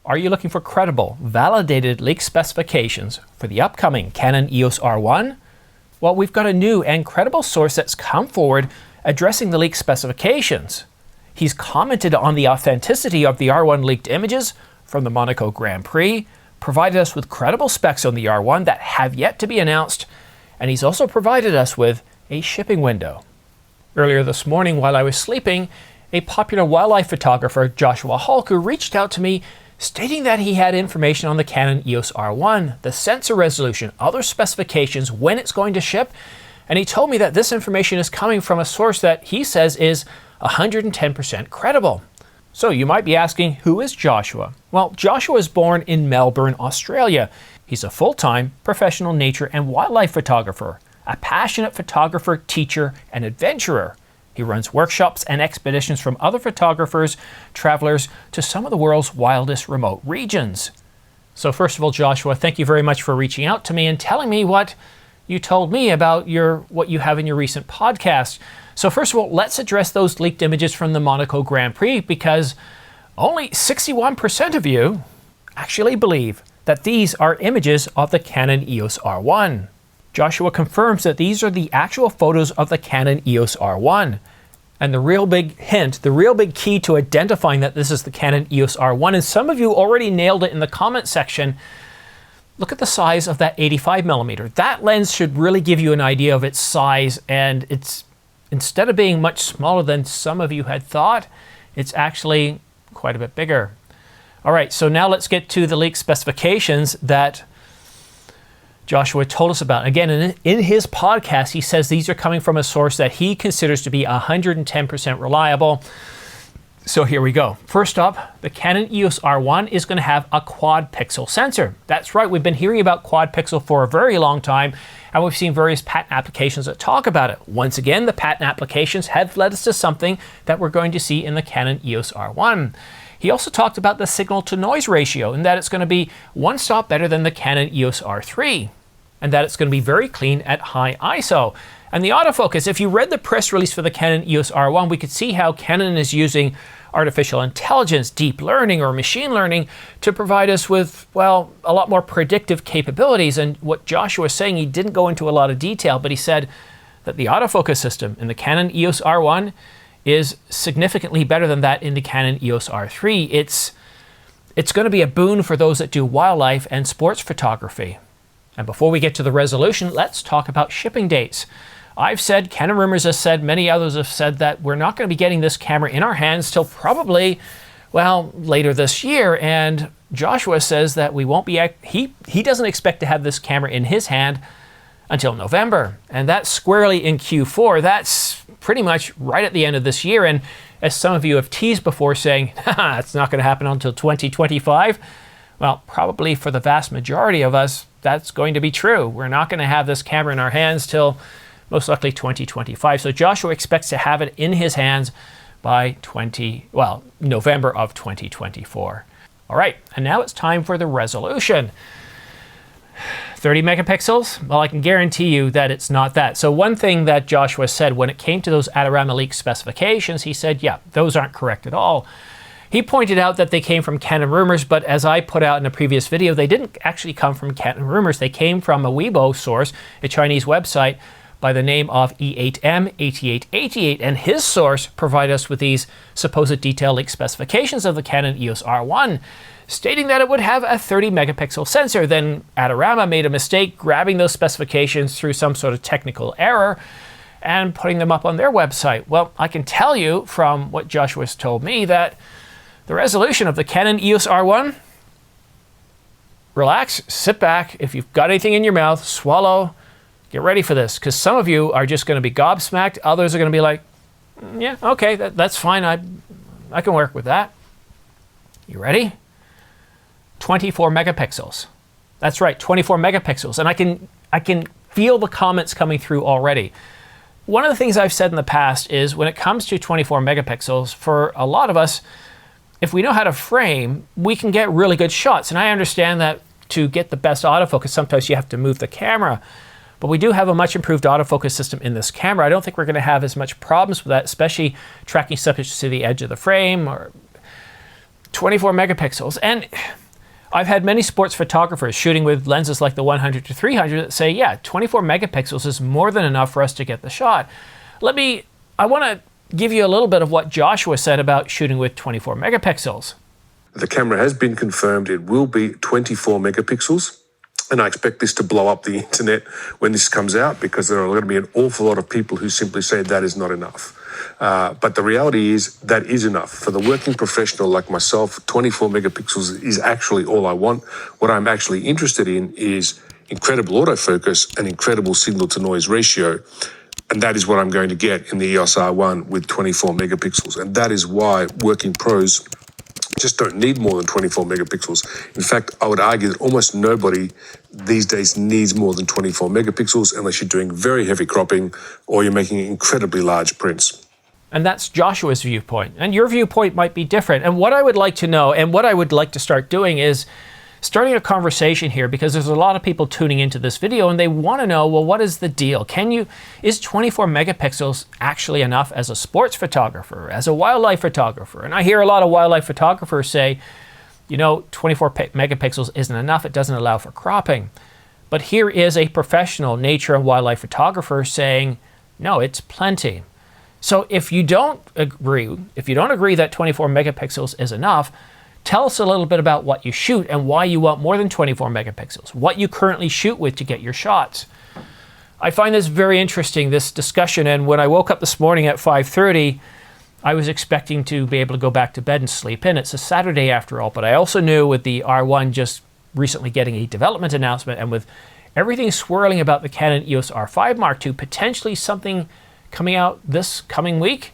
Are you looking for credible, validated leak specifications for the upcoming Canon EOS R1? Well, we've got a new and credible source that's come forward addressing the leak specifications. He's commented on the authenticity of the R1 leaked images from the Monaco Grand Prix, provided us with credible specs on the R1 that have yet to be announced, and he's also provided us with a shipping window. Earlier this morning while I was sleeping, a popular wildlife photographer, Joshua Halku, reached out to me stating that he had information on the Canon EOS R1, the sensor resolution, other specifications, when it's going to ship, and he told me that this information is coming from a source that he says is 110% credible. So you might be asking, who is Joshua? Well, Joshua was born in Melbourne, Australia. He's a full-time professional nature and wildlife photographer, a passionate photographer, teacher, and adventurer. He runs workshops and expeditions from other photographers, travelers to some of the world's wildest remote regions. So first of all, Joshua, thank you very much for reaching out to me and telling me what you told me about what you have in your recent podcast. So first of all, let's address those leaked images from the Monaco Grand Prix, because only 61% of you actually believe that these are images of the Canon EOS R1. Joshua confirms that these are the actual photos of the Canon EOS R1. And the real big hint, the real big key to identifying that this is the Canon EOS R1, and some of you already nailed it in the comment section, look at the size of that 85mm. That lens should really give you an idea of its size, and it's, instead of being much smaller than some of you had thought, it's actually quite a bit bigger. All right, so now let's get to the leak specifications that Joshua told us about. Again, in his podcast, he says these are coming from a source that he considers to be 110% reliable. So here we go. First up, the Canon EOS R1 is going to have a quad pixel sensor. That's right, we've been hearing about quad pixel for a very long time, and we've seen various patent applications that talk about it. Once again, the patent applications have led us to something that we're going to see in the Canon EOS R1. He also talked about the signal-to-noise ratio, and that it's going to be one stop better than the Canon EOS R3, and that it's going to be very clean at high ISO. And the autofocus, if you read the press release for the Canon EOS R1, we could see how Canon is using artificial intelligence, deep learning, or machine learning to provide us with, well, a lot more predictive capabilities. And what Joshua was saying, he didn't go into a lot of detail, but he said that the autofocus system in the Canon EOS R1 is significantly better than that in the Canon EOS R3. It's going to be a boon for those that do wildlife and sports photography. And before we get to the resolution, let's talk about shipping dates. I've said, Canon Rumors has said, many others have said that we're not going to be getting this camera in our hands till probably, well, later this year. And Joshua says that we won't be, he doesn't expect to have this camera in his hand until November. And that's squarely in Q4. That's pretty much right at the end of this year. And as some of you have teased before saying, haha, it's not going to happen until 2025. Well, probably for the vast majority of us, that's going to be true. We're not going to have this camera in our hands till most likely 2025. So Joshua expects to have it in his hands by November of 2024. All right, and now it's time for the resolution. 30 megapixels? Well, I can guarantee you that it's not that. So one thing that Joshua said when it came to those Adorama leak specifications, he said, yeah, those aren't correct at all. He pointed out that they came from Canon Rumors, but as I put out in a previous video, they didn't actually come from Canon Rumors. They came from a Weibo source, a Chinese website by the name of E8M8888, and his source provided us with these supposed detail leak specifications of the Canon EOS R1, stating that it would have a 30 megapixel sensor. Then Adorama made a mistake grabbing those specifications through some sort of technical error and putting them up on their website. Well, I can tell you from what Joshua's told me that the resolution of the Canon EOS R1, relax, sit back. If you've got anything in your mouth, swallow, get ready for this, because some of you are just going to be gobsmacked. Others are going to be like, yeah, okay, that's fine. I can work with that. You ready? 24 megapixels. That's right, 24 megapixels. And I can feel the comments coming through already. One of the things I've said in the past is when it comes to 24 megapixels, for a lot of us, if we know how to frame, we can get really good shots. And I understand that to get the best autofocus, sometimes you have to move the camera. But we do have a much improved autofocus system in this camera. I don't think we're going to have as much problems with that, especially tracking subjects to the edge of the frame or 24 megapixels. And I've had many sports photographers shooting with lenses like the 100 to 300 that say, yeah, 24 megapixels is more than enough for us to get the shot. I want to give you a little bit of what Joshua said about shooting with 24 megapixels. The camera has been confirmed. It will be 24 megapixels. And I expect this to blow up the internet when this comes out, because there are going to be an awful lot of people who simply say that is not enough. But the reality is that is enough. For the working professional like myself, 24 megapixels is actually all I want. What I'm actually interested in is incredible autofocus and incredible signal-to-noise ratio. And that is what I'm going to get in the EOS R1 with 24 megapixels. And that is why working pros just don't need more than 24 megapixels. In fact, I would argue that almost nobody these days needs more than 24 megapixels unless you're doing very heavy cropping or you're making incredibly large prints. And that's Joshua's viewpoint. And your viewpoint might be different. And what I would like to know, and what I would like to start doing, is starting a conversation here, because there's a lot of people tuning into this video and they want to know, well, what is the deal? Is 24 megapixels actually enough as a sports photographer, as a wildlife photographer? And I hear a lot of wildlife photographers say, 24 megapixels isn't enough. It doesn't allow for cropping. But here is a professional nature and wildlife photographer saying, no, it's plenty. So if you don't agree that 24 megapixels is enough, tell us a little bit about what you shoot and why you want more than 24 megapixels, what you currently shoot with to get your shots. I find this very interesting, this discussion, and when I woke up this morning at 5:30, I was expecting to be able to go back to bed and sleep in. It's a Saturday after all, but I also knew with the R1 just recently getting a development announcement and with everything swirling about the Canon EOS R5 Mark II, potentially something coming out this coming week,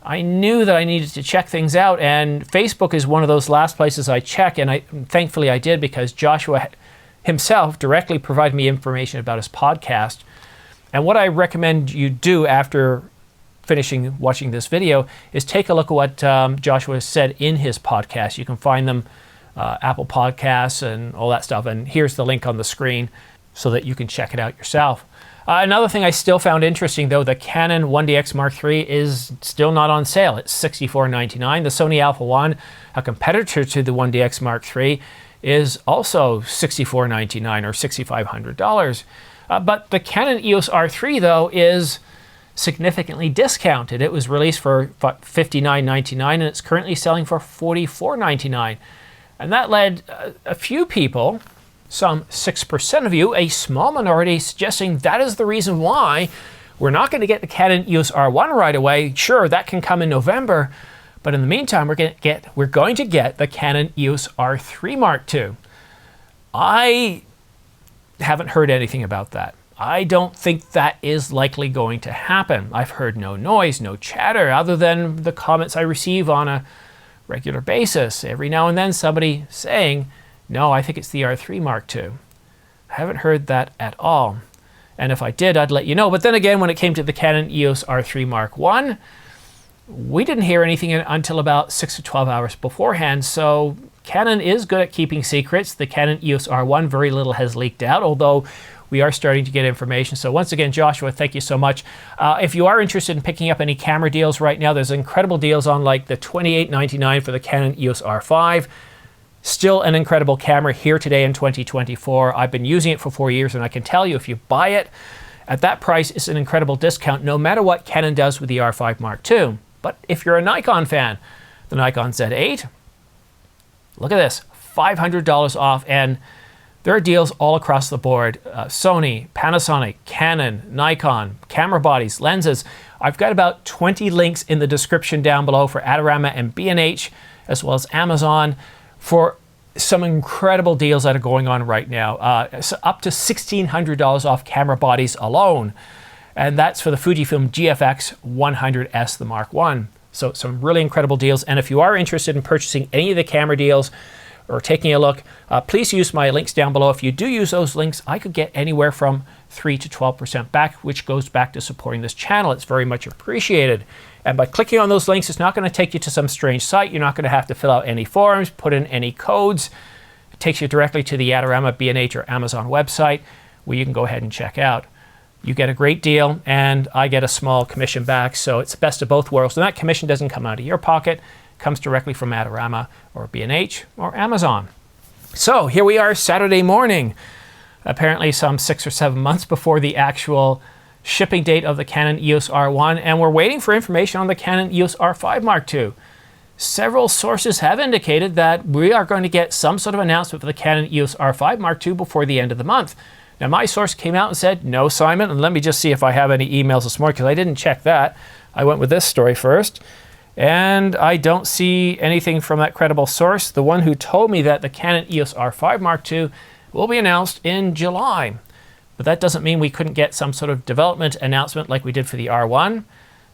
I knew that I needed to check things out, and Facebook is one of those last places I check, and thankfully I did, because Joshua himself directly provided me information about his podcast. And what I recommend you do after finishing watching this video is take a look at what Joshua said in his podcast. You can find them Apple Podcasts and all that stuff, and here's the link on the screen so that you can check it out yourself. Another thing I still found interesting, though, the Canon 1DX Mark III is still not on sale. It's $64.99. The Sony Alpha 1, a competitor to the 1DX Mark III, is also $64.99 or $6,500. But the Canon EOS R3, though, is significantly discounted. It was released for $59.99 and it's currently selling for $44.99. And that led a few people, some 6% of you, a small minority, suggesting that is the reason why we're not going to get the Canon EOS R1 right away. Sure, that can come in November, but in the meantime, we're going to get the Canon EOS R3 Mark II. I haven't heard anything about that. I don't think that is likely going to happen. I've heard no noise, no chatter, other than the comments I receive on a regular basis. Every now and then somebody saying, no, I think it's the R3 Mark II. I haven't heard that at all. And if I did, I'd let you know. But then again, when it came to the Canon EOS R3 Mark I, we didn't hear anything until about 6 to 12 hours beforehand. So Canon is good at keeping secrets. The Canon EOS R1, very little has leaked out, although we are starting to get information. So once again, Joshua, thank you so much. If you are interested in picking up any camera deals right now, there's incredible deals on like the $28.99 for the Canon EOS R5. Still an incredible camera here today in 2024. I've been using it for 4 years, and I can tell you if you buy it at that price, it's an incredible discount no matter what Canon does with the R5 Mark II. But if you're a Nikon fan, the Nikon Z8, look at this, $500 off, and there are deals all across the board. Sony, Panasonic, Canon, Nikon, camera bodies, lenses. I've got about 20 links in the description down below for Adorama and B&H, as well as Amazon, for some incredible deals that are going on right now. So up to $1,600 off camera bodies alone. And that's for the Fujifilm GFX 100S, the Mark I. So some really incredible deals. And if you are interested in purchasing any of the camera deals or taking a look, please use my links down below. If you do use those links, I could get anywhere from 3 to 12% back, which goes back to supporting this channel. It's very much appreciated. And by clicking on those links, it's not going to take you to some strange site. You're not going to have to fill out any forms, put in any codes. It takes you directly to the Adorama, B&H, or Amazon website, where you can go ahead and check out. You get a great deal, and I get a small commission back, so it's the best of both worlds. And that commission doesn't come out of your pocket, comes directly from Adorama or B&H or Amazon. So here we are Saturday morning, apparently some 6 or 7 months before the actual shipping date of the Canon EOS R1, and we're waiting for information on the Canon EOS R5 Mark II. Several sources have indicated that we are going to get some sort of announcement for the Canon EOS R5 Mark II before the end of the month. Now my source came out and said, no, Simon, and let me just see if I have any emails this morning, because I didn't check that. I went with this story first, and I don't see anything from that credible source. The one who told me that the Canon EOS R5 Mark II will be announced in July. But that doesn't mean we couldn't get some sort of development announcement like we did for the R1.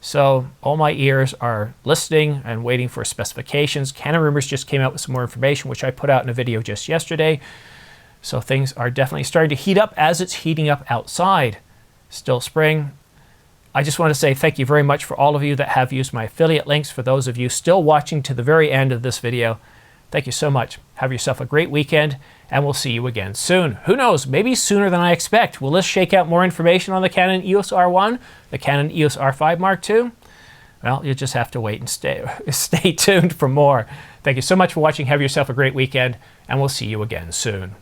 So all my ears are listening and waiting for specifications. Canon Rumors just came out with some more information, which I put out in a video just yesterday. So things are definitely starting to heat up as it's heating up outside. Still spring. I just want to say thank you very much for all of you that have used my affiliate links. For those of you still watching to the very end of this video, thank you so much. Have yourself a great weekend, and we'll see you again soon. Who knows, maybe sooner than I expect. Will this shake out more information on the Canon EOS R1, the Canon EOS R5 Mark II? Well, you'll just have to wait and stay tuned for more. Thank you so much for watching. Have yourself a great weekend, and we'll see you again soon.